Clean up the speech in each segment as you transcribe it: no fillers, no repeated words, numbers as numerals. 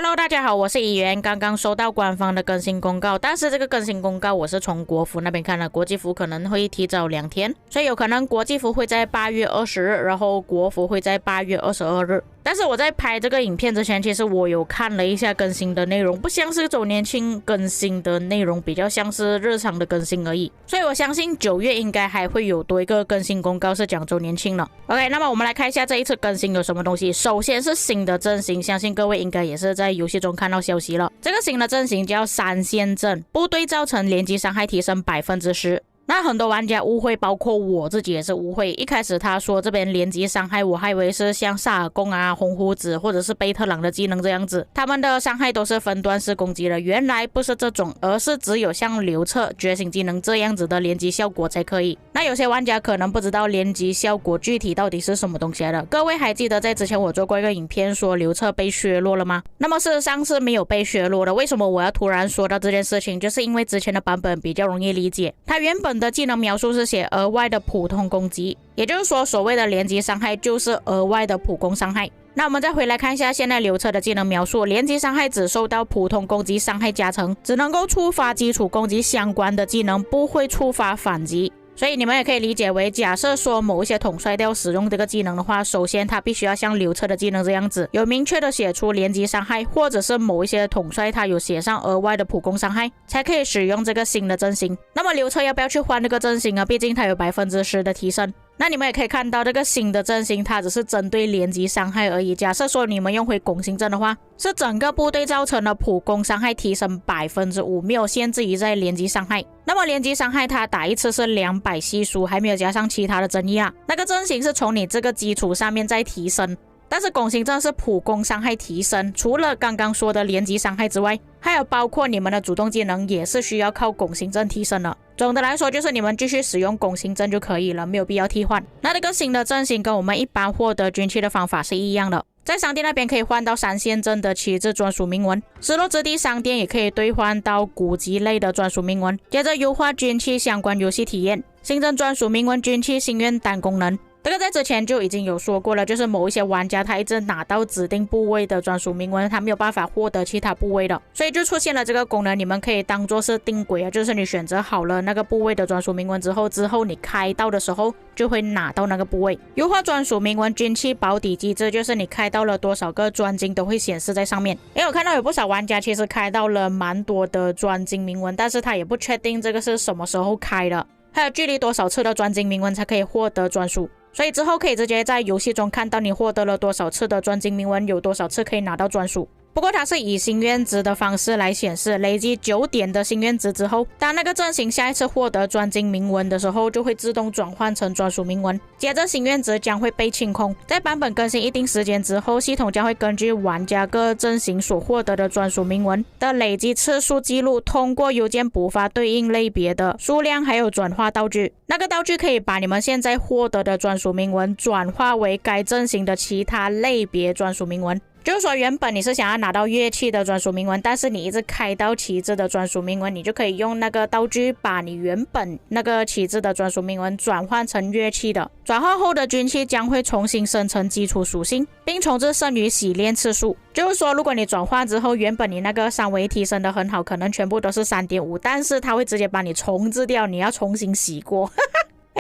Hello， 大家好，我是议员。刚刚收到官方的更新公告，但是这个更新公告我是从国服那边看的，国际服可能会提早2天，所以有可能国际服会在8月20日，然后国服会在8月22日。但是我在拍这个影片之前，其实我有看了一下更新的内容，不像是周年庆更新的内容，比较像是日常的更新而已。所以我相信9月应该还会有多一个更新公告是讲周年庆了。OK， 那么我们来看一下这一次更新有什么东西。首先是新的阵型，相信各位应该也是在游戏中看到消息了。这个新的阵型叫3线阵，部队造成连击伤害提升10%。那很多玩家误会，包括我自己也是误会。一开始他说这边连击伤害，我还以为是像萨尔贡啊、红胡子或者是贝特朗的技能这样子，他们的伤害都是分段式攻击的。原来不是这种，而是只有像刘彻觉醒技能这样子的连击效果才可以。那有些玩家可能不知道连击效果具体到底是什么东西来的。各位还记得在之前我做过一个影片说刘彻被削弱了吗？那么事实上是没有被削弱的。为什么我要突然说到这件事情？就是因为之前的版本比较容易理解，它原本的技能描述是写额外的普通攻击，也就是说所谓的连击伤害就是额外的普攻伤害。那我们再回来看一下现在刘彻的技能描述，连击伤害只受到普通攻击伤害加成，只能够触发基础攻击相关的技能，不会触发反击。所以你们也可以理解为，假设说某一些统帅要使用这个技能的话，首先他必须要像刘彻的技能这样子，有明确的写出连击伤害，或者是某一些统帅他有写上额外的普攻伤害，才可以使用这个新的阵型。那么刘彻要不要去换这个阵型啊？毕竟他有10%的提升。那你们也可以看到这个新的阵型，它只是针对连击伤害而已。假设说你们用回拱形阵的话，是整个部队造成的普攻伤害提升5%，没有限制于在连击伤害。那么连击伤害它打一次是200系数，还没有加上其他的争议啊。那个阵型是从你这个基础上面再提升。但是拱形阵是普攻伤害提升，除了刚刚说的连击伤害之外，还有包括你们的主动技能也是需要靠拱形阵提升的。总的来说就是你们继续使用拱形阵就可以了，没有必要替换。那这个新的阵型跟我们一般获得军器的方法是一样的，在商店那边可以换到3线阵的旗帜专属铭文，失落之地商店也可以兑换到古籍类的专属铭文。接着优化军器相关游戏体验，新增专属铭文军器心愿单功能。这个在之前就已经有说过了，就是某一些玩家他一直拿到指定部位的专属铭文，他没有办法获得其他部位的，所以就出现了这个功能。你们可以当做是定轨啊，就是你选择好了那个部位的专属铭文之后你开到的时候就会拿到那个部位。优化专属铭文军器保底机制，就是你开到了多少个专精都会显示在上面。因为我看到有不少玩家其实开到了蛮多的专精铭文，但是他也不确定这个是什么时候开的，还有距离多少次的专精铭文才可以获得专属。所以之后可以直接在游戏中看到你获得了多少次的专精铭文，有多少次可以拿到专属。不过它是以心愿值的方式来显示，累积9点的心愿值之后，当那个阵型下一次获得专精铭文的时候，就会自动转换成专属铭文，接着心愿值将会被清空。在版本更新一定时间之后，系统将会根据玩家各阵型所获得的专属铭文的累积次数记录，通过邮件补发对应类别的数量，还有转化道具。那个道具可以把你们现在获得的专属铭文转化为该阵型的其他类别专属铭文。就是说原本你是想要拿到乐器的专属铭文，但是你一直开到旗帜的专属铭文，你就可以用那个道具把你原本那个旗帜的专属铭文转换成乐器的。转换后的军器将会重新生成基础属性，并重置剩余洗练次数。就是说如果你转换之后，原本你那个3维提升的很好，可能全部都是 3.5， 但是它会直接把你重置掉，你要重新洗过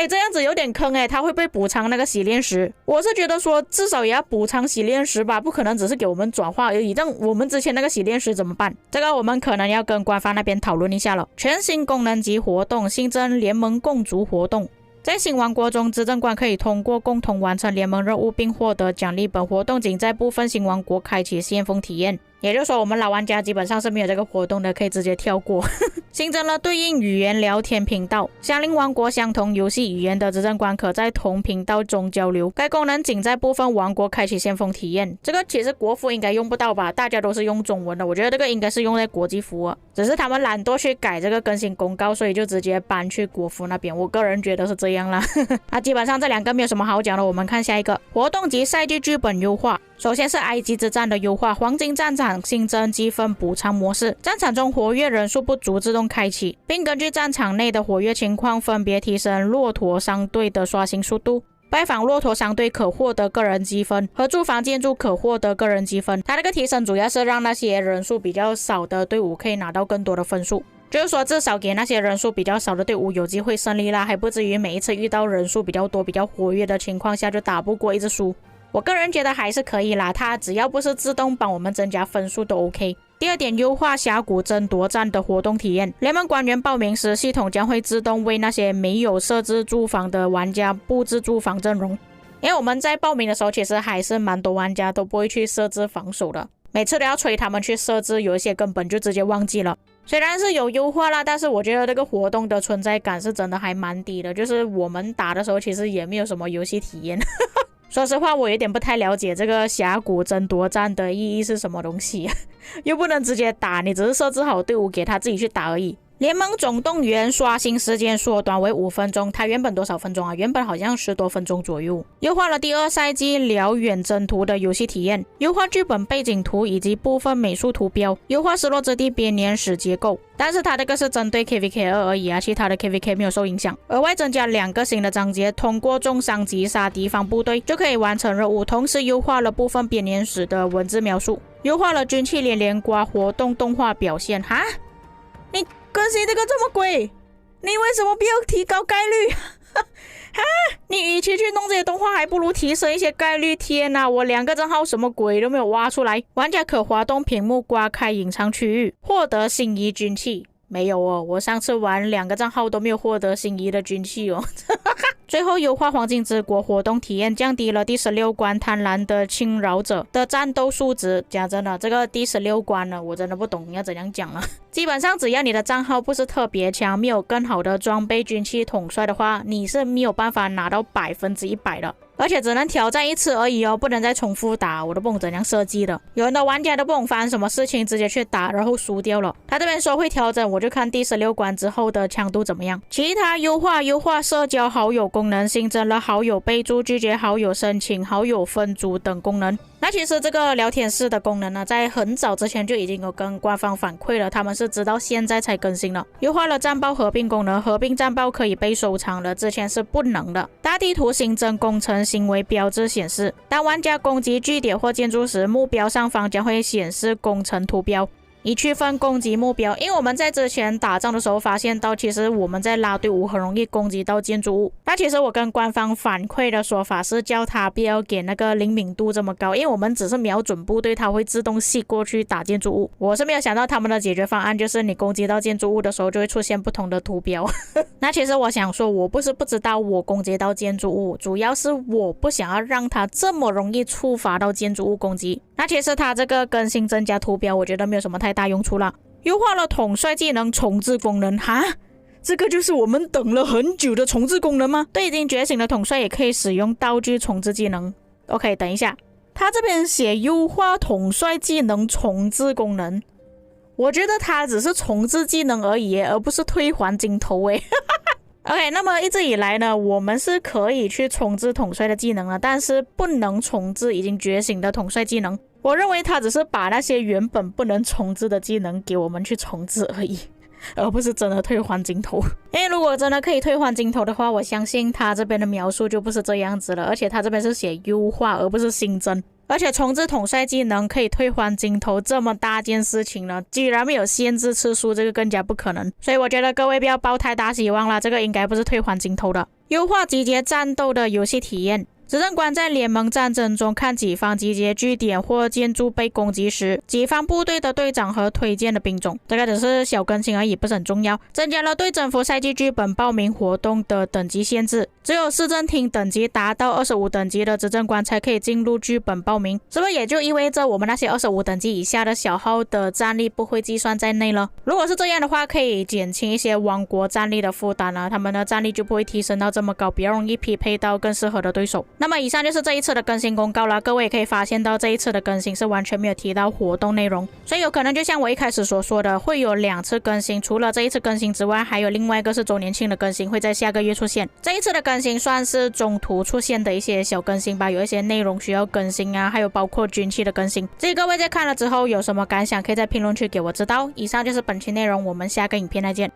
这样子有点坑他会不会补偿那个洗炼石？我是觉得说至少也要补偿洗炼石吧，不可能只是给我们转化而已，让我们之前那个洗炼石怎么办？这个我们可能要跟官方那边讨论一下了。全新功能及活动，新增联盟共筑活动。在新王国中，执政官可以通过共同完成联盟任务并获得奖励，本活动仅在部分新王国开启先锋体验。也就是说我们老玩家基本上是没有这个活动的，可以直接跳过新增了对应语言聊天频道，相邻王国相同游戏语言的执政官可在同频道中交流，该功能仅在部分王国开启先锋体验。这个其实国服应该用不到吧，大家都是用中文的，我觉得这个应该是用在国际服啊，只是他们懒惰去改这个更新公告，所以就直接搬去国服那边，我个人觉得是这样啦基本上这两个没有什么好讲的，我们看下一个活动及赛季剧本优化。首先是埃及之战的优化，黄金战场新增积分补偿模式，战场中活跃人数不足自动开启，并根据战场内的活跃情况分别提升骆驼商队的刷新速度。拜访骆驼商队可获得个人积分，和住房建筑可获得个人积分。它这个提升主要是让那些人数比较少的队伍可以拿到更多的分数，就是说至少给那些人数比较少的队伍有机会胜利啦，还不至于每一次遇到人数比较多比较活跃的情况下就打不过一直输。我个人觉得还是可以啦，它只要不是自动帮我们增加分数都 OK。第二点，优化峡谷争夺战的活动体验。联盟官员报名时，系统将会自动为那些没有设置住房的玩家布置住房阵容。因为我们在报名的时候，其实还是蛮多玩家都不会去设置防守的，每次都要催他们去设置，有一些根本就直接忘记了。虽然是有优化啦，但是我觉得这个活动的存在感是真的还蛮低的，就是我们打的时候其实也没有什么游戏体验。说实话，我有点不太了解这个峡谷争夺战的意义是什么东西，又不能直接打，你只是设置好队伍给他自己去打而已。联盟总动员刷新时间缩短为5分钟，它原本多少分钟啊？原本好像10多分钟左右。优化了第2赛季辽远征途的游戏体验，优化剧本背景图以及部分美术图标，优化失落之地编年史结构。但是它这个是针对 KVK2 而已啊，其他的 KVK 没有受影响。额外增加2个新的章节，通过重伤击杀敌方部队就可以完成任务，同时优化了部分编年史的文字描述，优化了军器连连刮活动动画表现。哈，你更新这个这么贵，你为什么不要提高概率？哈，你与其去弄这些动画，还不如提升一些概率。天哪，我2个账号什么鬼都没有挖出来。玩家可滑动屏幕刮开隐藏区域，获得心仪军器。没有哦，我上次玩2个账号都没有获得心仪的军器哦。最后优化黄金之国活动体验，降低了第16关贪婪的侵扰者的战斗数值。讲真的，这个第16关呢，我真的不懂要怎样讲了。基本上只要你的账号不是特别强，没有更好的装备军器统帅的话，你是没有办法拿到100%的。而且只能挑战1次而已哦，不能再重复打，我都不懂怎样设计的。有人的玩家都不懂发生什么事情，直接去打然后输掉了。他这边说会调整，我就看第16关之后的强度怎么样。其他优化社交好友功能，新增了好友备注、拒绝好友申请、好友分组等功能。那其实这个聊天室的功能呢，在很早之前就已经有跟官方反馈了，他们是直到现在才更新了。优化了战报合并功能，合并战报可以被收藏了，之前是不能的。大地图新增工程行为标志显示，当玩家攻击据点或建筑时，目标上方将会显示工程图标，以区分攻击目标。因为我们在之前打仗的时候发现到，其实我们在拉队伍很容易攻击到建筑物。那其实我跟官方反馈的说法是叫他不要给那个灵敏度这么高，因为我们只是瞄准部队，它会自动吸过去打建筑物。我是没有想到他们的解决方案就是你攻击到建筑物的时候就会出现不同的图标。那其实我想说，我不是不知道我攻击到建筑物，主要是我不想要让它这么容易触发到建筑物攻击。那其实它这个更新增加图标，我觉得没有什么太大用处了。优化了统帅技能重置功能。哈，这个就是我们等了很久的重置功能吗？对已经觉醒的统帅也可以使用道具重置技能。 OK， 等一下，他这边写优化统帅技能重置功能，我觉得他只是重置技能而已，而不是退还金头诶。OK， 那么一直以来呢，我们是可以去重置统帅的技能了，但是不能重置已经觉醒的统帅技能。我认为他只是把那些原本不能重置的技能给我们去重置而已，而不是真的退还金头。因为如果真的可以退还金头的话，我相信他这边的描述就不是这样子了，而且他这边是写优化而不是新增。而且重置统帅技能可以退还金头这么大件事情呢，既然没有限制次数，这个更加不可能。所以我觉得各位不要抱太大希望啦，这个应该不是退还金头的。优化集结战斗的游戏体验。执政官在联盟战争中看己方集结据点或建筑被攻击时，己方部队的队长和推荐的兵种。这个只是小更新而已，不是很重要。增加了对征服赛季剧本报名活动的等级限制，只有市政厅等级达到25等级的执政官才可以进入剧本报名。是不是也就意味着我们那些25等级以下的小号的战力不会计算在内了？如果是这样的话，可以减轻一些王国战力的负担了，他们的战力就不会提升到这么高，比较容易匹配到更适合的对手。那么以上就是这一次的更新公告了，各位也可以发现到这一次的更新是完全没有提到活动内容，所以有可能就像我一开始所说的，会有2次更新，除了这一次更新之外，还有另外一个是周年庆的更新会在下个月出现。这一次的更新算是中途出现的一些小更新吧，有一些内容需要更新啊，还有包括军器的更新。至于各位在看了之后有什么感想，可以在评论区给我知道。以上就是本期内容，我们下个影片再见。